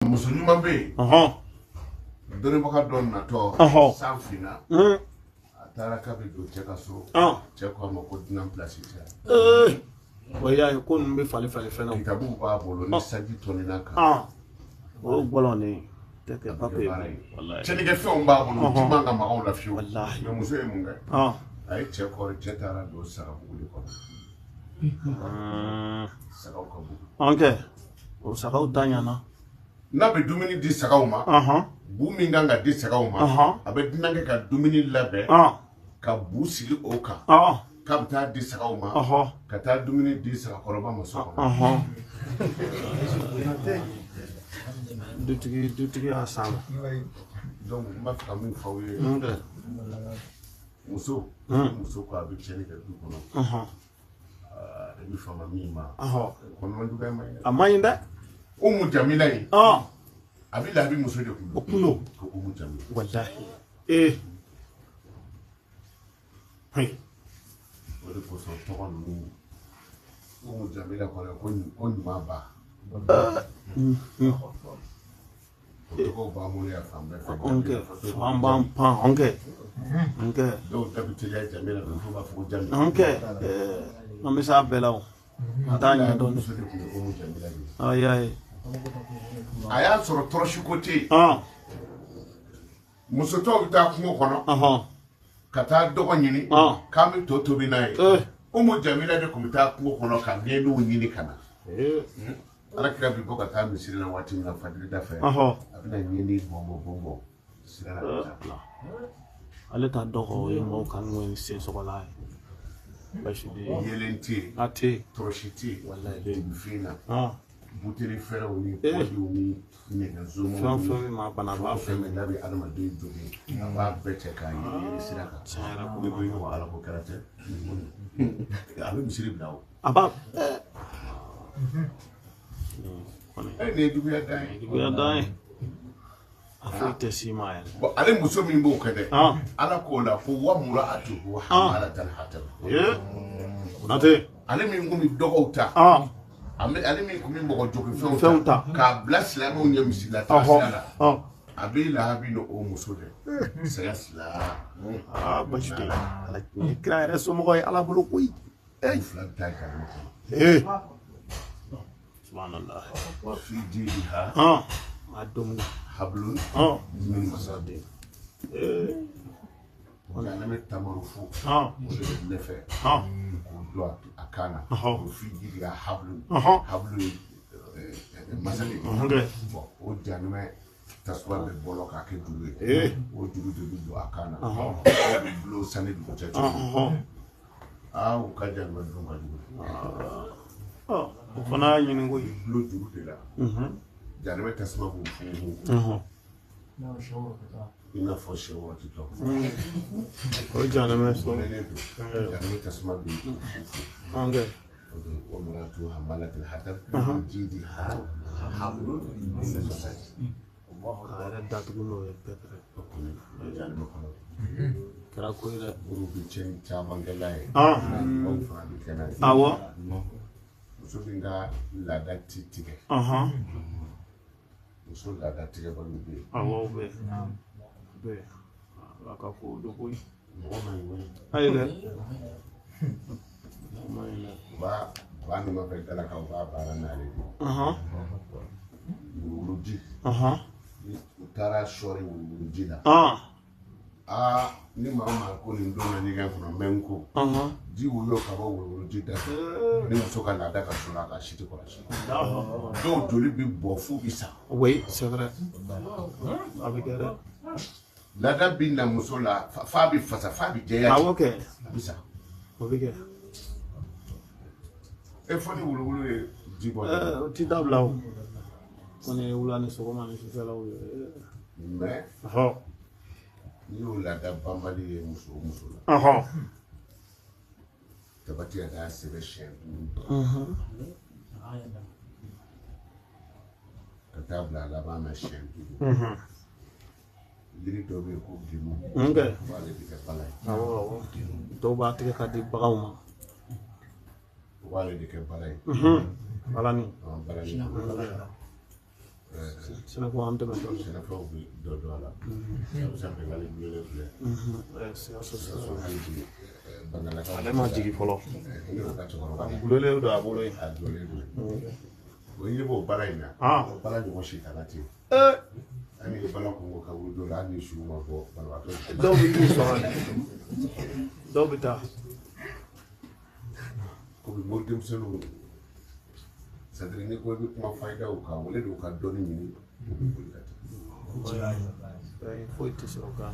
musulman be dɔnnibaga dɔ natɔ san finna a taara k'a bɛ don cɛ ka so cɛ ko a ma ko dunan pilasi tɛ o y'a ye ko ninnu bɛ falen fɛn na kitabu b'a bolo ni sanji tɔnina kan o bɔlɔnnen tɛ kɛ papiye cɛnnikɛfɛnw b'a bolo ji man ka magaw la fiyewu mɛ muso ye mun kɛ a ye cɛ kɔrɔ cɛ taara don sagabugu de kɔnɔ sagaw ka bugu o sagaw da ɲana n'a bɛ dumuni di sagaw ma bu min kan ka di sagaw ma a bɛ dunan kɛ ka dumuni labɛn ka bu sigi o kan k'a bɛ taa di sagaw ma ka taa dumuni di sagakɔrɔba ma so kɔnɔ dutigi y'a san donc n b'a fɛ ka min fɔ aw ye muso ko a bɛ tiɲɛni kɛ du kɔnɔ i bɛ fama min ma kɔnɔma juguya ma ɲi dɛ a ma ɲi dɛ Umu Jamila in a bɛ labi muso de kun o kulo ko Umu Jamila wallahi o de kosɔn tɔgɔ ninnu Umu Jamila kɔnɔ ko ɲuman ba o tɔgɔw b'an bolo yan fan bɛɛ fɛ fan b'an pan dɔw da bɛ teliya Jamila fɛ fo b'a fɔ ko Jamila an bɛ s'a bɛɛ la o an t'a ɲɛdɔn muso de kun ye Umu Jamila de ye a y'a sɔrɔ tɔrɔsi ko tɛ yen muso tɔw bɛ taa kungo kɔnɔ ka taa dɔgɔ ɲini k'an bɛ to tobi n'a ye Umu Jamila de tun bɛ taa kungo kɔnɔ ka ɲɛɲiniw ɲini ka na Alakira bɛ bɔ ka taa misiri la waati min na fajirida fɛ a bɛna ɲɛɲini bɔnbɔn sira la ka taa ale t'a dɔn ko ye mɔgɔw kan ŋo sen sɔgɔla ye basi de yelen tɛ yen a tɛ yen tɔrɔsi tɛ yen dugufin na buteli fɛrɛw ni kɔdiw ni nɛgɛso fɛn min ma bana b'a fɛn min n'a bɛ adamaden jogi a b'a bɛɛ cɛ k'a yiri sira kan ne ko ɲɔgɔn ala ko kɛra tɛ a bɛ misiri bila o a b'a nin ye juguya dan ye a foyi tɛ s'i ma yɛrɛ bon ale muso min b'o kɛ dɛ ala k'o la ko wa mura'atuhu hamalatal hatab ale min kun bɛ dɔgɔw ta ale min kun bɛ mɔgɔ jogifɛnw ta k'a bila silamɛw ɲɛ misila ta sira la a bɛ lahabi ni o muso dɛ saya sila basi tɛ ni kira yɛrɛ somɔgɔ ye ala bolo koyi fila bɛ taa kari kɔnɔ subhanallah fi jidiha a domina hablun min masad wala me tamaru fo o de ne fɛ k'o don a kan na o fi jidiha hablun masad bon o janimɛ tasuma bɛ bɔlɔ k'a kɛ juru ye o juru de bɛ don a kan na o bɛ bulon sani dugu cɛ cogo u ka janimɛ dun ka jugu o fana y'a ɲini koyi bulon juru de la janimɛ tasuma b'o funfun i n'a fɔ sɛ waati tɔ o janimɛ janimɛ tasuma bɛ funfun ومرأة حمالة الحطب في جيدها حبل من مسد yɛrɛ datugu n'o ye pɛpɛrɛ kɛra ko ye dɛ olu bɛ cɛnni caman kɛ n'a ye awɔ fana bɛ kɛ n'a ye muso min ka laada ti tigɛ muso laada tigɛbaliw bɛ yen awɔ o bɛ yen ala ka ko do koyi mɔgɔ ma ɲi koyi ayi dɛ u b'a nɔfɛ galaka u b'a baara n'ale de wuluwuluji u taara sɔɔri wuluwuluji la ni maa o maa ko nin don na ɲɛgɛn kɔnɔ mɛ n ko ji woyo ka bɔ wuluwuluji da fɛ ni muso ka laada ka sɔrɔ a ka si tɛ kɔlɔsi dɔw joli bɛ bɔ f'u bɛ sa oui c'est vrai a bɛ kɛ dɛ laada bɛ na muso la f'a bɛ fasa f'a bɛ jɛya awɔ kɛ a bɛ sa o bɛ kɛ e fɔ ni wuluwulu ye ji bɔ o ti dabila o kɔni wula ni sɔgɔma ni sufɛlaw ye mais n'i y'o laada banbali ye muso o muso la tabati yɛrɛ y'a sɛbɛn siɲɛ 5 ka taa bila a laban na siɲɛ 5 yiri dɔ bɛ yen ko gemu b'ale de kɛ bala ye dɔw b'a tigɛ ka di baganw ma o b'ale de kɛ bala ye balani balani Sina ko am tamit sina fa bi do ala sa be ngali bi le c'est so hali bangala ka ale ma jigi folo ka to ko bulele do abolo o bo bala ina bala ni mo shi kana ti ani bala ko ka wudo la ni shu ma ko bala to do bi tu so do bita ko bi mo dem senu sadri ni ko bi kuma fayda o ka wole do ka doni ni foi te so ka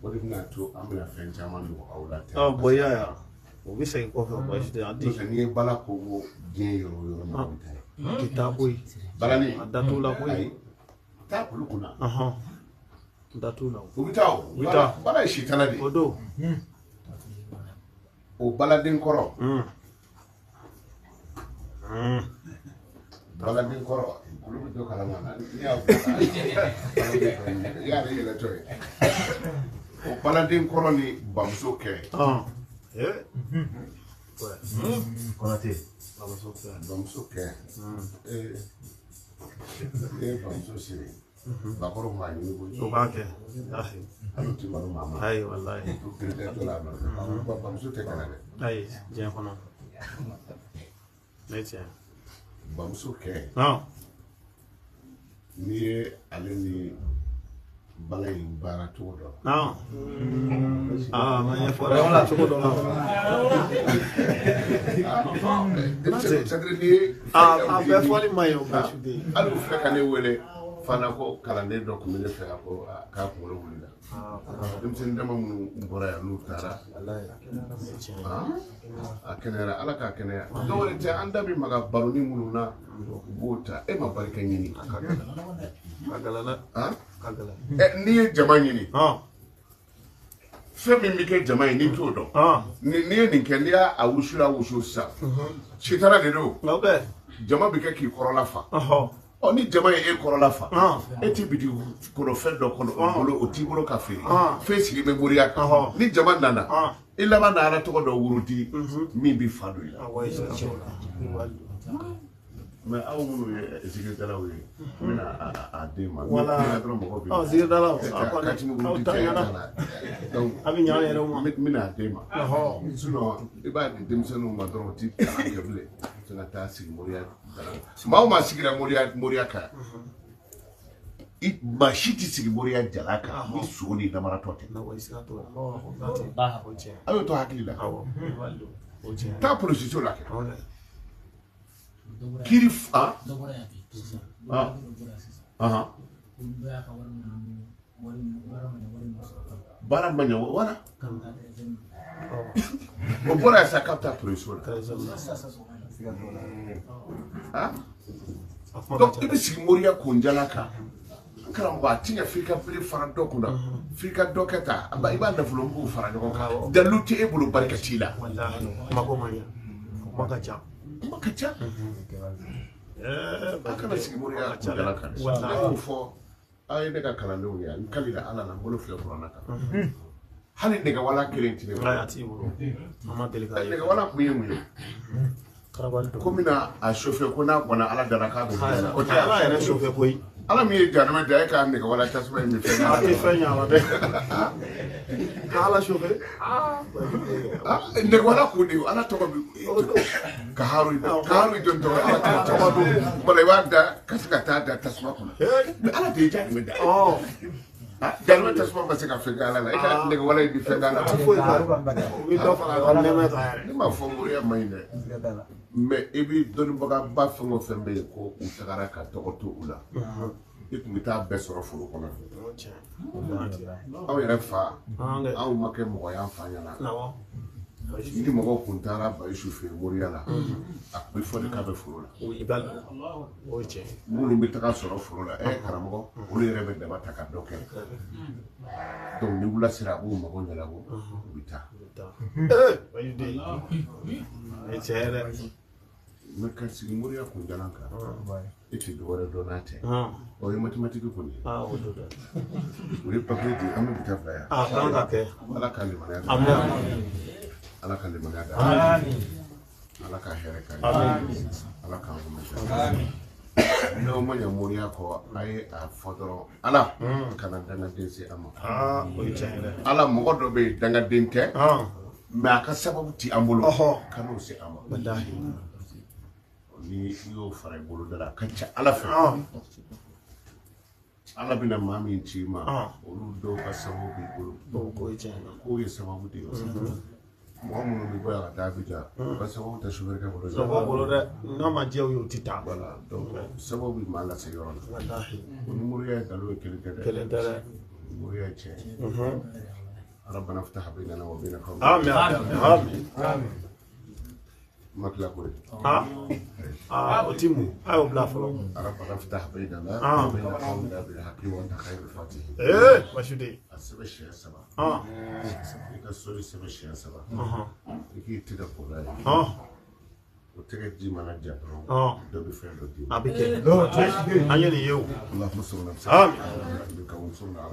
wodi na to amina fen jaman do awla ta boya ya o bi sai ko fa ba shi da adi ni bala ko wo gen yo ma bitai kitabu bala ni datula ko ta kulu kuna datula ko bitao bala shi tanadi odo o bala den koro bala den koro kulu do kala mana ya ya le to o bala den koro ni bamso ke konate bamso ke bamso sire bakoro ma ni ko so ba ke alu ti maru mama ai wallahi to krede to la bamso te kana de ai je kono netse bamso ke ni ale ni bala in bara to do ma ya fora wala to do sadri ni be foli mayo ba shude alu fe kane wele fana ko kalande do ko mele fe ko ka ko wala wulida dum sen dama mun mbora ya lu tara akenera ala ka kenera do wala te anda bi maga baruni mununa bota e ma barka nyini kagala kagala ni jama nyini fe mi ke jama ni to do ni ni ke ndia awushura wushu sa chitara de do okay jama bi ke ki korola fa ni jama e korola fa e ti bi di ko fe do ko bolo o ti bolo ka fe fe sigi me boria ka ni jama nana illa ma nana to do wurudi mi bi fa do ila mais aw munu sigi dala wi mina adema wala sigi dala ka ti mu di donc abi nyaa yere mo mina adema suno iba di demsenu ma do ti ka keble tuna ta sigi moria ma sigira moria ka it mashiti sigi moria jalaka ni soni da maratote na waisa to ba hoje ayo to hakila awo wallo hoje ta position la kiri bara manya wala o bora sa kapta pression donc ibi sigi moria kunjala ka karamba tinya fika pili fara dokuna fika doketa aba iba na fulumbu fara doka daluti e bulu barkatila wallahi magomanya magacha akana sigi moria kunjala ka wallahi fo ay daga kalandu ya kalila ala na bolo fle qur'ana ka hani daga wala kelenti ne ayati bulu mama delika daga wala kuyimu ko mina a chauffeur ko na kona ala dara ka do ko ta ala ere chauffeur koy ala mi janama da ka daga wala tasma mi fe na mi fe nya wa be ala chauffeur daga wala ko di ala to ka haru don to ala to ba do bale wanda kasaka da tasma ko ala de janama da janama tasma ba se ka fe gala la ka daga wala di fe gala wi do fala ko ne meta ni ma fo muri amayne mais ebi doni baga ba fengo fembe ko u tagara ka tokoto ula ikumita besoro furu kono aw yɛrɛ fa aw ma kɛ mɔgɔ y'an fa ɲana ni mɔgɔ kun taara Bayisu fɛ moriya la a kun bɛ fɔ de k'a bɛ foro la minnu bɛ taga sɔrɔ foro la karamɔgɔ olu yɛrɛ bɛ daba ta ka dɔ kɛ donc ni wula sera a b'u mago ɲɛnabɔ u bɛ taa mais ka sigi moriya kun jalan kan e tɛ dɔwɛrɛ dɔn n'a tɛ o ye mathématique kɔni ye o ye papier di an bɛ bita fila yan ala ka limaniya da ala ka limaniya da ala ka hɛrɛ k'an ye ala k'an no manya moriya ko ay a fodoro ala kana danga dense ama o yitende ala mo goddo be danga dente ma ka sababu ti ambulo kanu se ama wallahi ni yo fare bolo dara kancha ala fe ala bina mami nchima olu do ka sababu bolo ko yitende ko ye sababu de Mohamed bi boya ka Abidjan ba sababu ta sugar ka bolo bolo da na ma jew yo tita wala donc sababu ma la se yoro wallahi ni muriya dalo kele dara muriya che ربنا افتح بيننا وبين قوم آمين آمين مطلق قول أتيمو أيوة بلا فلو ربنا افتح بيننا وبين قومنا بالحق وأنت خير الفاتحين إيه ماشي السبع الشيء السبع السوري السبع الشيء السبع يجي تدخل وتجد جي مانا جابرو دوبي فيلو دي أبيك أنيني يو اللهم صل على آمين بك ونصرنا على